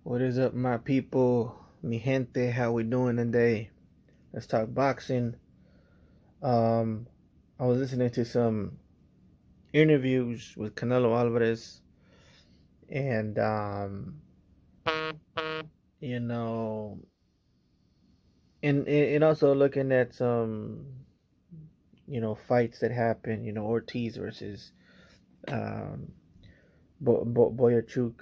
What is up, my people? Mi gente, how we doing today? Let's talk boxing. Um, I was listening to some interviews with Canelo Alvarez, and you know, and also looking at some fights that happened. Ortiz versus um Boyachuk,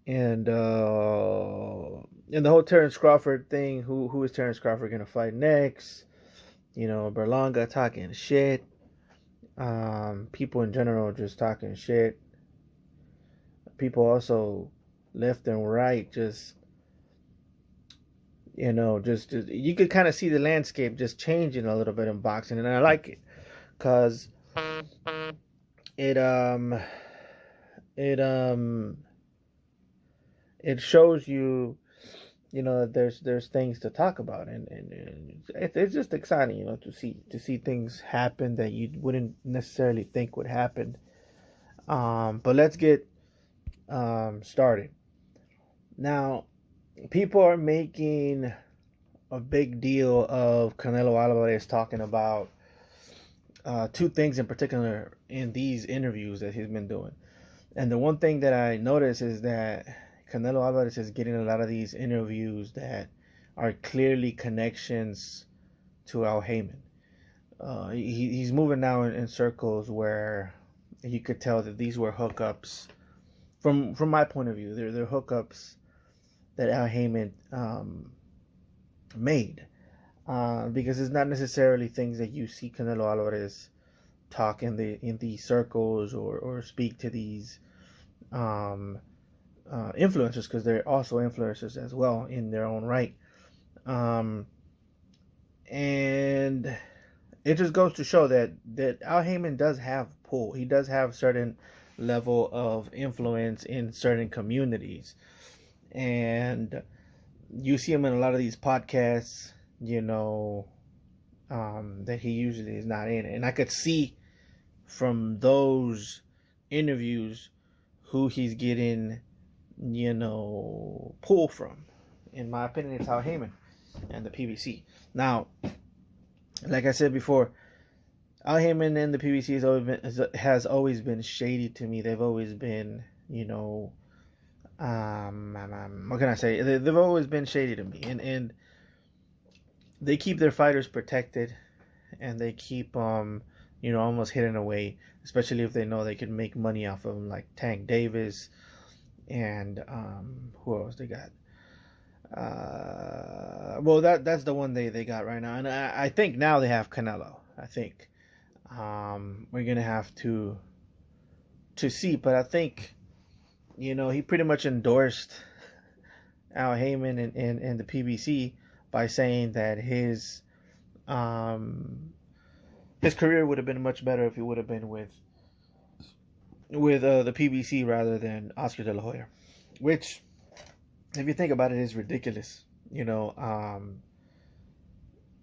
and and the whole Terrence Crawford thing. Who is Terrence Crawford gonna fight next? Berlanga talking shit. People in general just talking shit. People also left and right just just you could kind of see the landscape just changing a little bit in boxing, and I like it because it it it shows that there's things to talk about, and it's just exciting, to see things happen that you wouldn't necessarily think would happen. But let's get started now. People are making a big deal of Canelo Alvarez talking about two things in particular in these interviews that he's been doing. And the one thing that I notice is that Canelo Alvarez is getting a lot of these interviews that are clearly connections to Al Heyman. He's moving now in circles where you could tell that these were hookups. From my point of view, they're hookups that Al Heyman made, because it's not necessarily things that you see Canelo Alvarez talk in these circles, or speak to these um, influencers, because they're also influencers as well in their own right. Um, and it just goes to show that Al Heyman does have pull. He does have certain level of influence in certain communities, and you see him in a lot of these podcasts, that he usually is not in. And I could see from those interviews who he's getting, pull from. In my opinion, it's Al Heyman and the PBC. Now, like I said before, Al Heyman and the PBC has always been shady to me. They've always been, what can I say? They've always been shady to me, and they keep their fighters protected, and they keep almost hidden away, especially if they know they can make money off of them, like Tank Davis, and who else they got? Well, that's the one they got right now, and I think now they have Canelo. I think we're gonna have to see, but I think he pretty much endorsed Al Heyman and the PBC by saying that his career would have been much better if he would have been with the PBC rather than Oscar De La Hoya, which, if you think about it, is ridiculous. Now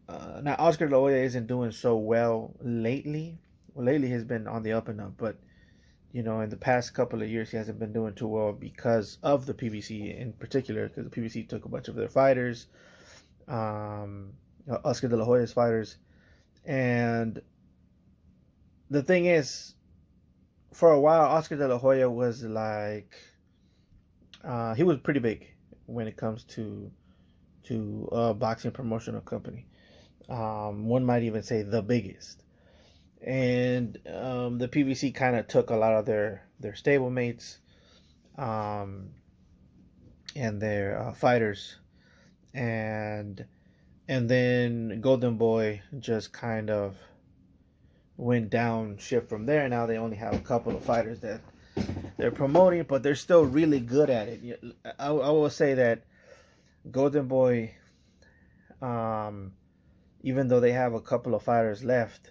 Oscar De La Hoya isn't doing so well lately. Well, lately he's been on the up and up, but in the past couple of years he hasn't been doing too well because of the PBC in particular, because the PBC took a bunch of their fighters, Oscar De La Hoya's fighters, and the thing is, for a while, Oscar De La Hoya was like, he was pretty big when it comes to boxing promotional company. One might even say the biggest. And the PBC kind of took a lot of their stablemates, um, and their fighters, and then Golden Boy just kind of went down ship from there. Now they only have a couple of fighters that they're promoting, but they're still really good at it. I will say that Golden Boy, um, even though they have a couple of fighters left,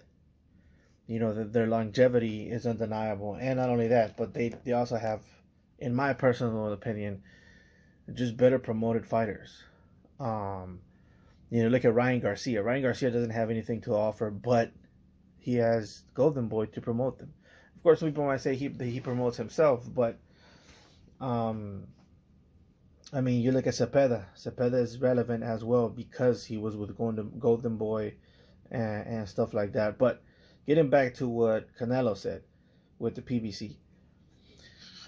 their longevity is undeniable. And not only that, but they also have, in my personal opinion, just better promoted fighters. Um, look at Ryan Garcia. Ryan Garcia doesn't have anything to offer, but he has Golden Boy to promote them. Of course, some people might say he promotes himself, but um, I mean, you look at Cepeda. Cepeda is relevant as well because he was with Golden Boy and stuff like that. But getting back to what Canelo said with the PBC,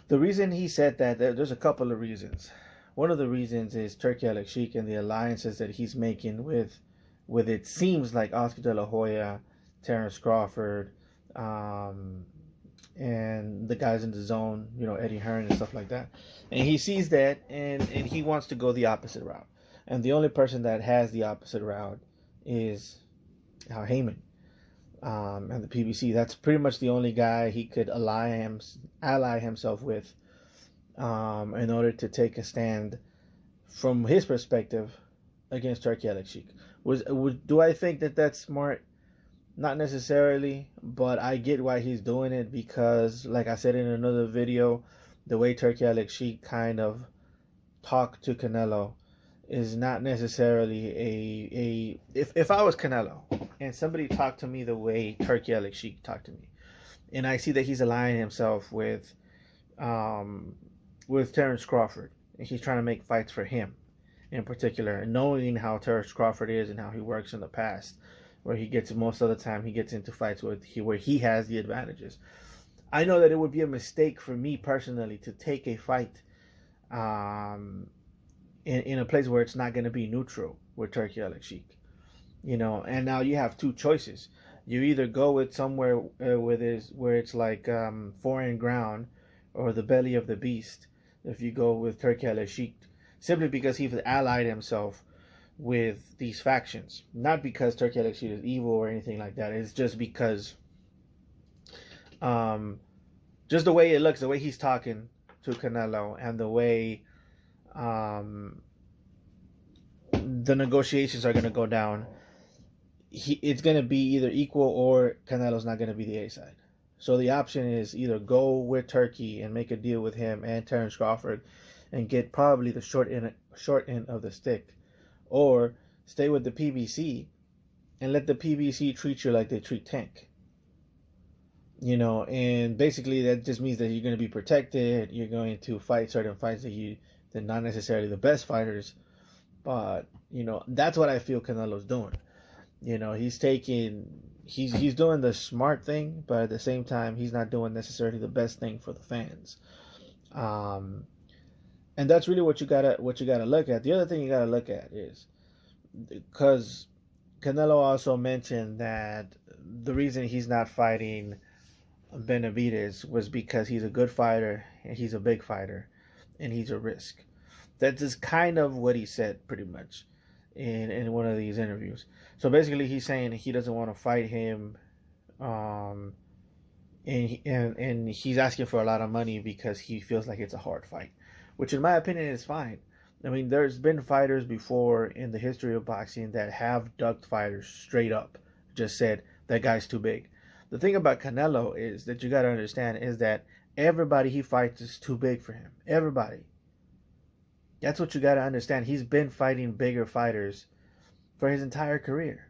the reason he said that, there's a couple of reasons. One of the reasons is Turki Al Sheikh and the alliances that he's making with it seems like Oscar De La Hoya, Terence Crawford, um, and the guys in the zone, Eddie Hearn and stuff like that. And he sees that, and he wants to go the opposite route. And the only person that has the opposite route is Al Heyman, and the PBC. That's pretty much the only guy he could ally himself with, in order to take a stand from his perspective against Turki Al Sheikh. Do I think that that's smart? Not necessarily, but I get why he's doing it because, like I said in another video, the way Turki Al Sheikh kind of talked to Canelo is not necessarily if I was Canelo and somebody talked to me the way Turki Al Sheikh talked to me, and I see that he's aligning himself with Terence Crawford, and he's trying to make fights for him in particular, and knowing how Terence Crawford is and how he works in the past, where he gets most of the time he gets into fights where he has the advantages. I know that it would be a mistake for me personally to take a fight in a place where it's not going to be neutral with Turki Al Sheikh. And now you have two choices. You either go with somewhere where it's like foreign ground or the belly of the beast. If you go with Turki Al Sheikh, simply because he's allied himself with these factions, not because Turki Al Sheikh is evil or anything like that. It's just because, just the way it looks, the way he's talking to Canelo, and the way the negotiations are going to go down. It's going to be either equal or Canelo's not going to be the A side. So the option is either go with Turki and make a deal with him and Terence Crawford and get probably the short end of the stick, or stay with the PBC and let the PBC treat you like they treat Tank. And basically that just means that you're going to be protected. You're going to fight certain fights that not necessarily the best fighters, but that's what I feel Canelo's doing. He's doing the smart thing, but at the same time he's not doing necessarily the best thing for the fans. And that's really what you gotta look at. The other thing you gotta look at is, because Canelo also mentioned that the reason he's not fighting Benavidez was because he's a good fighter and he's a big fighter and he's a risk. That is kind of what he said pretty much in one of these interviews. So basically he's saying he doesn't want to fight him, and he's asking for a lot of money because he feels like it's a hard fight, which in my opinion is fine. I mean, there's been fighters before in the history of boxing that have ducked fighters straight up, just said that guy's too big. The thing about Canelo is that you got to understand is that everybody he fights is too big for him. Everybody. That's what you got to understand. He's been fighting bigger fighters for his entire career.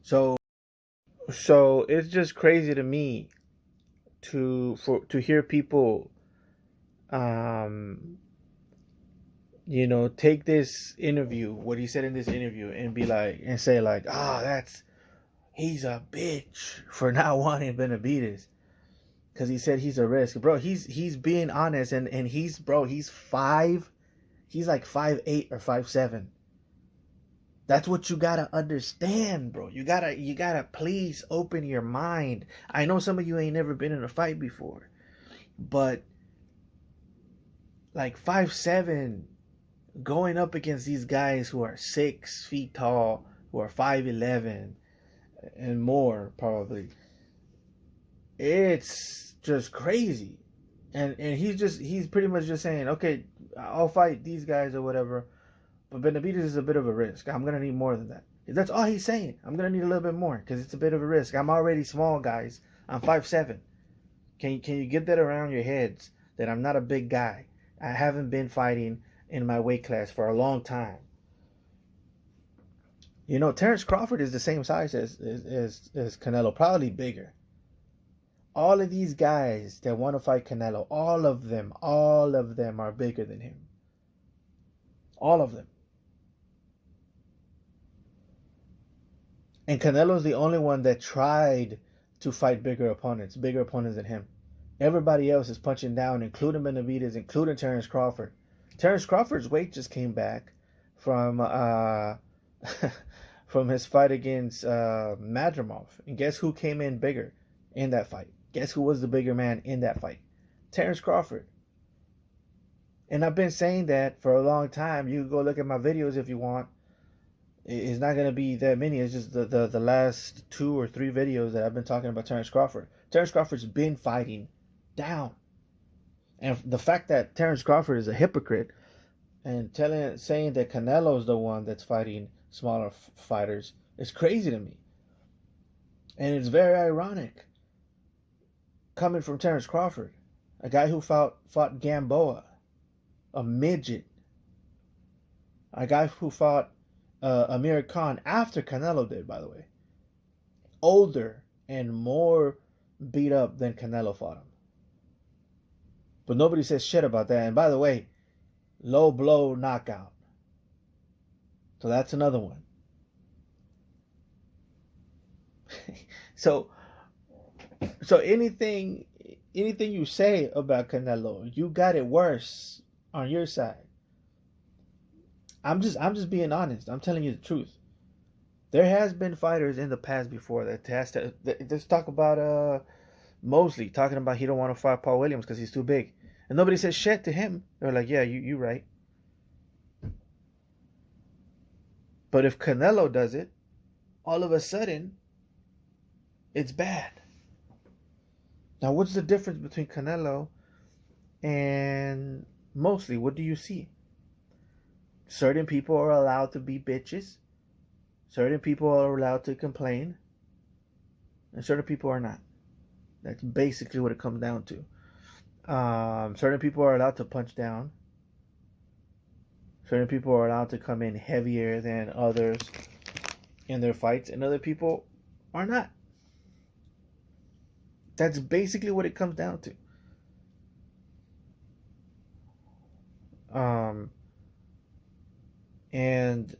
So it's just crazy to me to hear people take this interview, what he said in this interview, and be like, and say like, he's a bitch for not wanting Benavidez because he said he's a risk. Bro, he's being honest, and he's like 5'8" or 5'7". That's what you gotta understand, bro. You gotta please open your mind. I know some of you ain't never been in a fight before, but like 5'7", going up against these guys who are 6 feet tall, who are 5'11" and more probably, it's just crazy. And he's pretty much just saying, okay, I'll fight these guys or whatever, but Benavidez is a bit of a risk. I'm gonna need more than that. That's all he's saying. I'm gonna need a little bit more because it's a bit of a risk. I'm already small, guys. I'm 5'7". Can you get that around your heads that I'm not a big guy? I haven't been fighting in my weight class for a long time. Terence Crawford is the same size as Canelo, probably bigger. All of these guys that want to fight Canelo, all of them are bigger than him. All of them. And Canelo's the only one that tried to fight bigger opponents than him. Everybody else is punching down, including Benavidez, including Terence Crawford. Terence Crawford's weight just came back from from his fight against Madrimov. And guess who came in bigger in that fight? Guess who was the bigger man in that fight? Terence Crawford. And I've been saying that for a long time. You can go look at my videos if you want. It's not going to be that many. It's just the last 2 or 3 videos that I've been talking about Terence Crawford. Terence Crawford's been fighting down. And the fact that Terence Crawford is a hypocrite and saying that Canelo's the one that's fighting smaller fighters is crazy to me. And it's very ironic coming from Terence Crawford, a guy who fought Gamboa, a midget, a guy who fought Amir Khan after Canelo did, by the way, older and more beat up than Canelo fought him. But nobody says shit about that. And by the way, low blow knockout. So that's another one. So anything you say about Canelo, you got it worse on your side. I'm just being honest. I'm telling you the truth. There has been fighters in the past before that has to. Let's talk about Mosley talking about he don't want to fight Paul Williams because he's too big, and nobody says shit to him. They're like, yeah, you right. But if Canelo does it, all of a sudden, it's bad. Now, what's the difference between Canelo and Mosley? What do you see? Certain people are allowed to be bitches. Certain people are allowed to complain. And certain people are not. That's basically what it comes down to. Certain people are allowed to punch down. Certain people are allowed to come in heavier than others in their fights. And other people are not. That's basically what it comes down to. And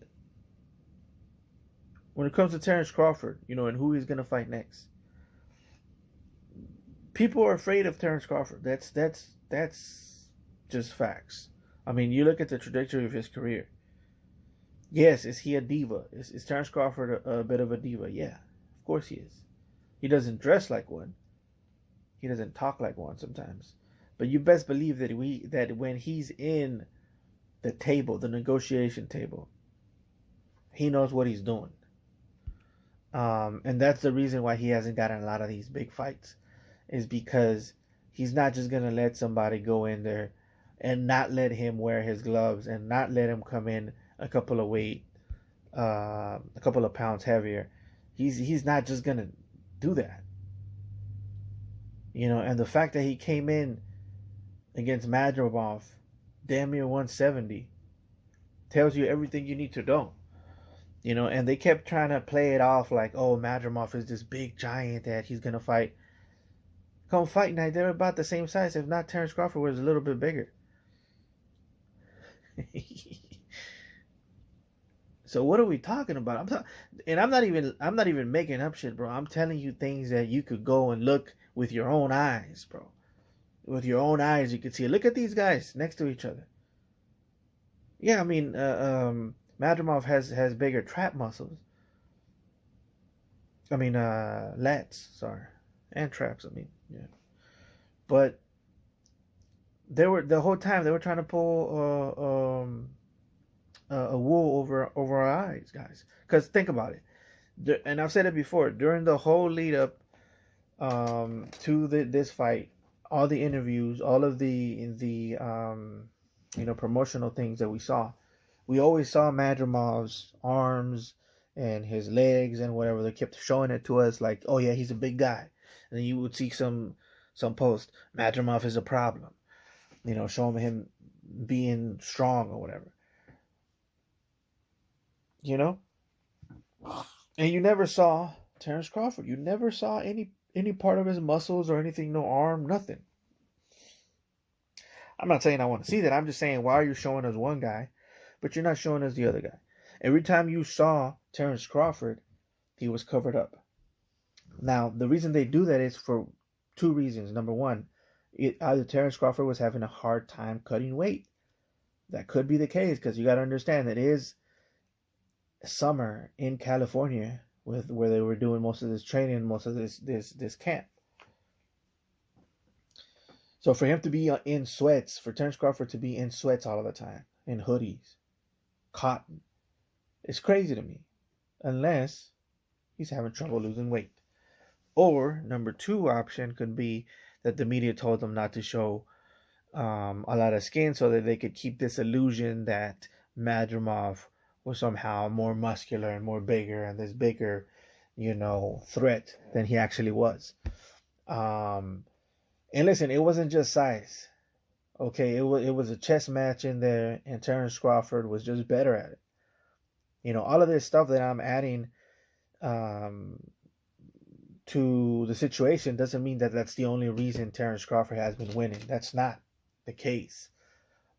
when it comes to Terence Crawford, and who he's going to fight next, people are afraid of Terence Crawford. That's just facts. I mean, you look at the trajectory of his career. Yes, is he a diva? Is Terence Crawford a bit of a diva? Yeah, of course he is. He doesn't dress like one. He doesn't talk like one sometimes. But you best believe that when he's in the table, the negotiation table, he knows what he's doing. And that's the reason why he hasn't gotten a lot of these big fights, is because he's not just going to let somebody go in there and not let him wear his gloves and not let him come in a couple of pounds heavier. He's not just going to do that. And the fact that he came in against Madrimov, damn near 170, tells you everything you need to know. And they kept trying to play it off like, oh, Madrimov is this big giant that he's going to fight. Come fight night, they're about the same size. If not, Terence Crawford was a little bit bigger. So what are we talking about? I'm not even making up shit, bro. I'm telling you things that you could go and look with your own eyes, bro. With your own eyes, you can see. Look at these guys next to each other. Yeah, I mean, Madrimov has bigger trap muscles. I mean, lats, sorry, and traps. I mean, yeah. But the whole time they were trying to pull a wool over our eyes, guys. Because think about it, and I've said it before. During the whole lead up to this fight, all the interviews, all of the promotional things that we saw, we always saw Madrimov's arms and his legs and whatever. They kept showing it to us like, oh yeah, he's a big guy. And then you would see some post, Madrimov is a problem, showing him being strong or whatever. And you never saw Terence Crawford. You never saw any any part of his muscles or anything, no arm, nothing. I'm not saying I want to see that. I'm just saying, why are you showing us one guy, but you're not showing us the other guy? Every time you saw Terrence Crawford, he was covered up. Now, the reason they do that is for two reasons. Number one, either Terrence Crawford was having a hard time cutting weight. That could be the case because you got to understand it is summer in California with where they were doing most of this training, most of this camp. So for him to be in sweats, for Terrence Crawford to be in sweats all of the time, in hoodies, cotton, it's crazy to me. Unless he's having trouble losing weight. Or number two option could be that the media told him not to show a lot of skin so that they could keep this illusion that Madrimov was somehow more muscular and more bigger and this bigger, threat than he actually was. And listen, it wasn't just size. Okay, it was a chess match in there, and Terrence Crawford was just better at it. All of this stuff that I'm adding to the situation doesn't mean that that's the only reason Terrence Crawford has been winning. That's not the case.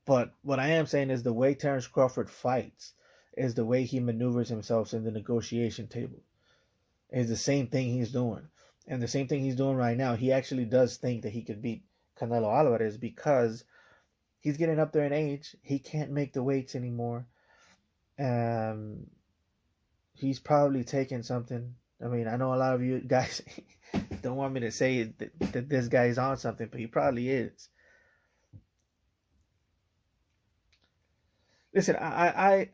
But what I am saying is the way Terrence Crawford fights is the way he maneuvers himself in the negotiation table. Is the same thing he's doing. And the same thing he's doing right now. He actually does think that he could beat Canelo Alvarez because he's getting up there in age. He can't make the weights anymore. He's probably taking something. I mean, I know a lot of you guys don't want me to say that this guy is on something, but he probably is. Listen, I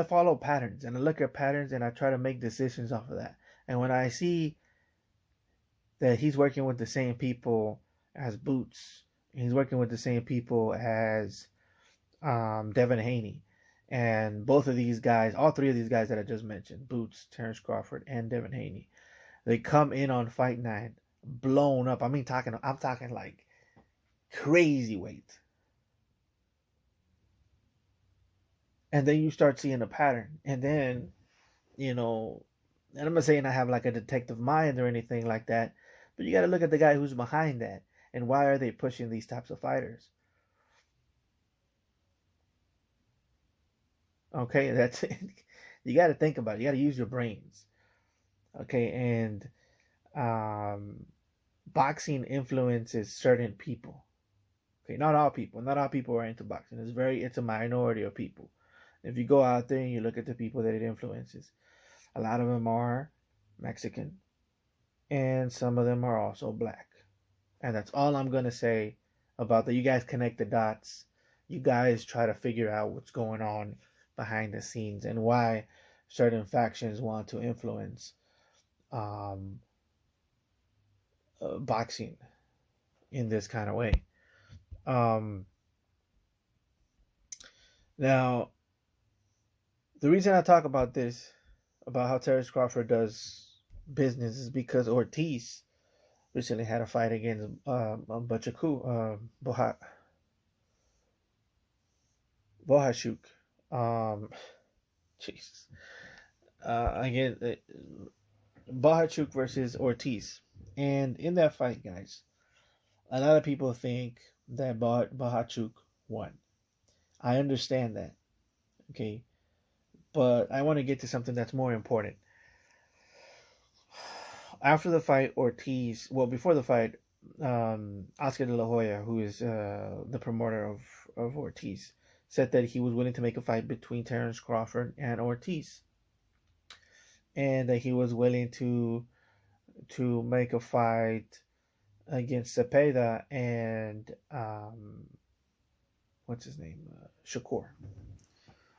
follow patterns and I look at patterns and I try to make decisions off of that. And when I see that he's working with the same people as Boots, he's working with the same people as Devin Haney, and both of these guys, all three of these guys that I just mentioned, Boots, Terrence Crawford, and Devin Haney, they come in on Fight Night blown up. I'm talking like crazy weight. And then you start seeing a pattern. And then, and I'm not saying I have like a detective mind or anything like that, but you got to look at the guy who's behind that. And why are they pushing these types of fighters? Okay, that's it. You got to think about it. You got to use your brains. Okay, and boxing influences certain people. Okay, not all people. Not all people are into boxing. It's a minority of people. If you go out there and you look at the people that it influences, a lot of them are Mexican, and some of them are also black. And that's all I'm going to say about that. You guys connect the dots. You guys try to figure out what's going on behind the scenes and why certain factions want to influence boxing in this kind of way. Now, the reason I talk about this, about how Terrence Crawford does business, is because Ortiz recently had a fight against Bohachuk. Jesus. Again, Bohachuk versus Ortiz. And in that fight, guys, a lot of people think that Bohachuk won. I understand that. Okay. But I want to get to something that's more important. After the fight, before the fight, Oscar De La Hoya, who is the promoter of Ortiz, said that he was willing to make a fight between Terrence Crawford and Ortiz. And that he was willing to make a fight against Cepeda and what's his name? Shakur.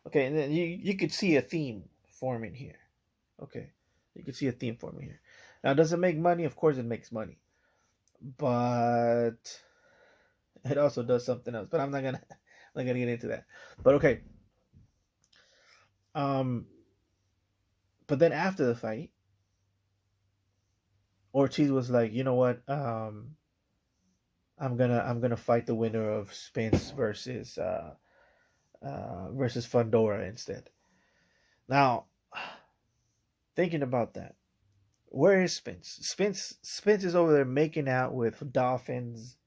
Okay, and then you could see a theme forming here. Okay, you could see a theme forming here. Now, does it make money? Of course, it makes money, but it also does something else. But I'm not gonna get into that. But okay. But then after the fight, Ortiz was like, you know what? I'm gonna fight the winner of Spence versus Fundora instead. Now, thinking about that, Where is Spence? Spence is over there making out with dolphins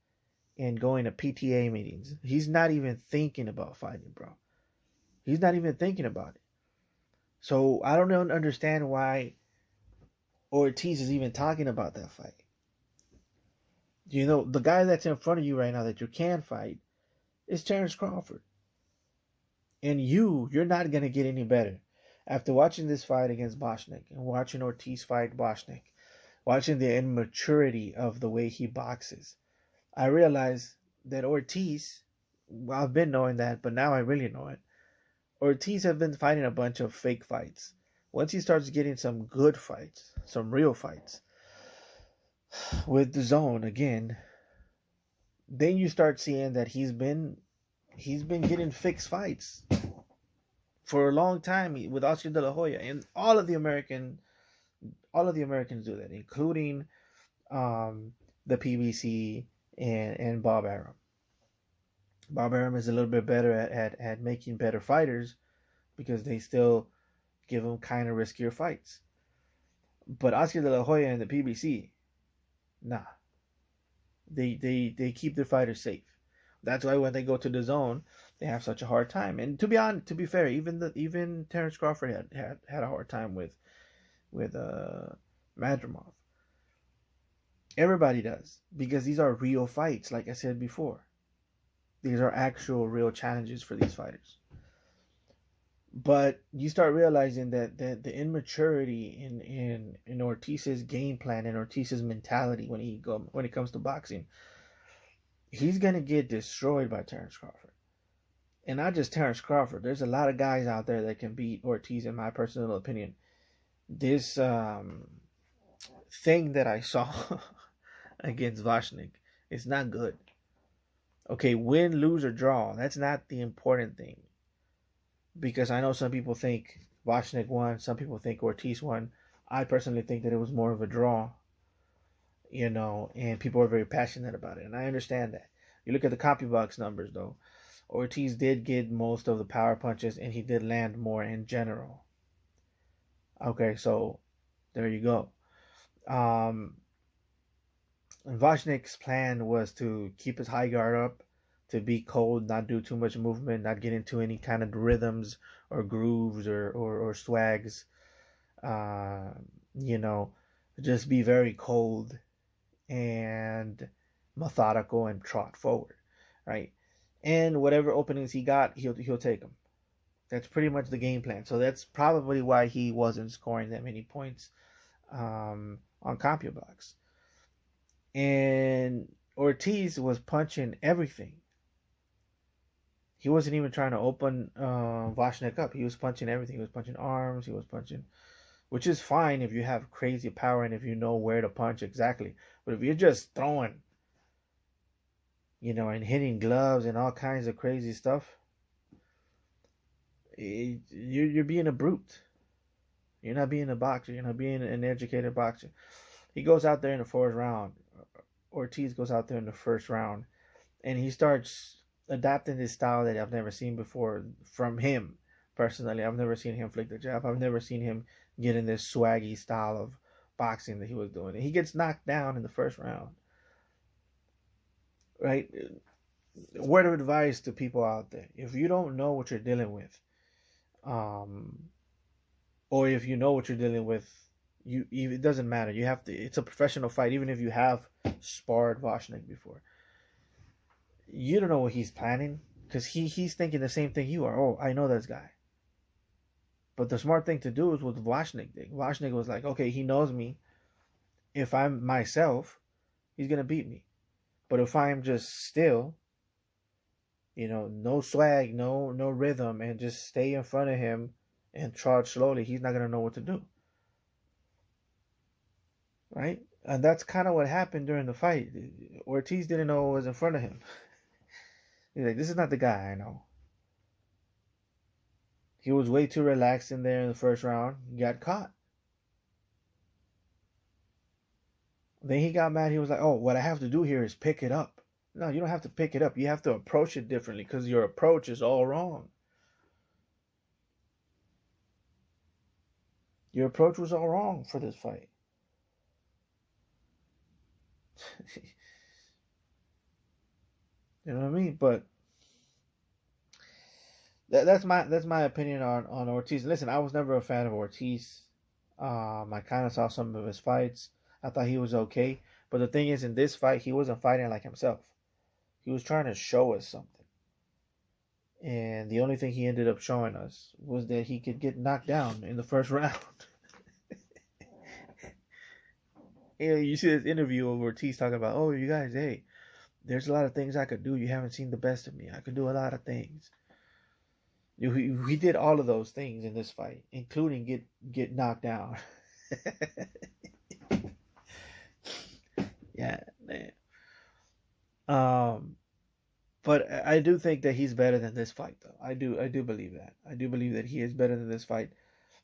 and going to PTA meetings. He's not even thinking about fighting, bro. He's not even thinking about it. So I don't understand why Ortiz is even talking about that fight. You know, the guy that's in front of you right now that you can fight is Terrence Crawford. And you're not going to get any better. After watching this fight against Boschnick and watching Ortiz fight Boschnick, watching the immaturity of the way he boxes, I realized that Ortiz, well, I've been knowing that, but now I really know it. Ortiz have been fighting a bunch of fake fights. Once he starts getting some good fights, some real fights, with the zone again, then you start seeing that he's been getting fixed fights for a long time with Oscar De La Hoya, and all of the Americans do that, including the PBC and Bob Arum. Bob Arum is a little bit better at making better fighters because they still give him kind of riskier fights. But Oscar De La Hoya and the PBC, nah. They keep their fighters safe. That's why when they go to the zone, they have such a hard time. And to be fair, even Terrence Crawford had a hard time with Madrimov. Everybody does, because these are real fights, like I said before. These are actual real challenges for these fighters. But you start realizing that the immaturity in Ortiz's game plan and Ortiz's mentality when it comes to boxing, he's gonna get destroyed by Terrence Crawford. And not just Terrence Crawford. There's a lot of guys out there that can beat Ortiz, in my personal opinion. This thing that I saw against Boschnick is not good. Okay, win, lose, or draw. That's not the important thing. Because I know some people think Boschnick won, some people think Ortiz won. I personally think that it was more of a draw, you know, and people are very passionate about it, and I understand that. You look at the CompuBox numbers, though. Ortiz did get most of the power punches, and he did land more in general. Okay, so there you go. And Boschnick's plan was to keep his high guard up, to be cold, not do too much movement, not get into any kind of rhythms or grooves or swags. You know, just be very cold and methodical and trot forward, right? And whatever openings he got, he'll take them. That's pretty much the game plan. So that's probably why he wasn't scoring that many points on CompuBox. And Ortiz was punching everything. He wasn't even trying to open Boschnick up. He was punching everything. He was punching arms. He was punching, which is fine if you have crazy power and if you know where to punch exactly. But if you're just throwing, you know, and hitting gloves and all kinds of crazy stuff, you're being a brute. You're not being a boxer. You're not being an educated boxer. He goes out there in the fourth round. Ortiz goes out there in the first round, and he starts adapting this style that I've never seen before from him. Personally, I've never seen him flick the jab. I've never seen him get in this swaggy style of boxing that he was doing. And he gets knocked down in the first round. Right? Word of advice to people out there: if you don't know what you're dealing with, or if you know what you're dealing with, it doesn't matter. You have to. It's a professional fight, even if you have sparred Boschnick before. You don't know what he's planning, because he's thinking the same thing you are. Oh, I know this guy. But the smart thing to do is what Boschnick did. Boschnick was like, okay, he knows me. If I'm myself, he's gonna beat me. But if I'm just still, you know, no swag, no rhythm, and just stay in front of him and trot slowly, he's not gonna know what to do. Right? And that's kind of what happened during the fight. Ortiz didn't know what was in front of him. He's like, this is not the guy I know. He was way too relaxed in there in the first round. He got caught. Then he got mad. He was like, oh, what I have to do here is pick it up. No, you don't have to pick it up. You have to approach it differently, because your approach is all wrong. Your approach was all wrong for this fight. You know what I mean? But that's my opinion on Ortiz. Listen, I was never a fan of Ortiz. I kind of saw some of his fights. I thought he was okay, but the thing is, in this fight, he wasn't fighting like himself. He was trying to show us something, and the only thing he ended up showing us was that he could get knocked down in the first round. And you see this interview of Ortiz talking about, "Oh, you guys, hey, there's a lot of things I could do. You haven't seen the best of me. I could do a lot of things." He did all of those things in this fight, including get knocked down. Yeah, man. Um, but I do think that he's better than this fight, though. I do believe that. I do believe that he is better than this fight.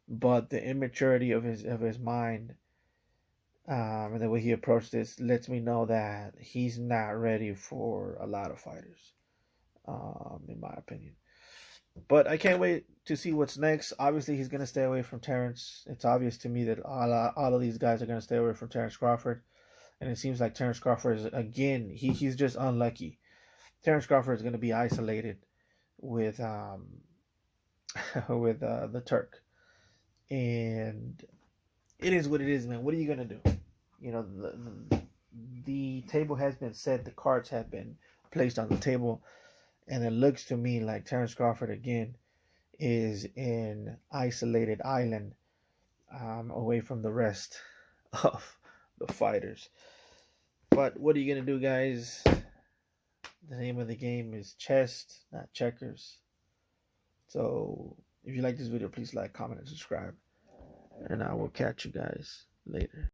But the immaturity of his mind, and the way he approached this lets me know that he's not ready for a lot of fighters, in my opinion. But I can't wait to see what's next. Obviously, he's going to stay away from Terrence. It's obvious to me that all of these guys are going to stay away from Terrence Crawford. And it seems like Terrence Crawford is, again, he's just unlucky. Terrence Crawford is going to be isolated with with the Turk. And it is what it is, man. What are you going to do? You know, the table has been set. The cards have been placed on the table. And it looks to me like Terrence Crawford, again, is an isolated island, away from the rest of the fighters. But what are you going to do, guys? The name of the game is chess, not checkers. So if you like this video, please like, comment, and subscribe. And I will catch you guys later.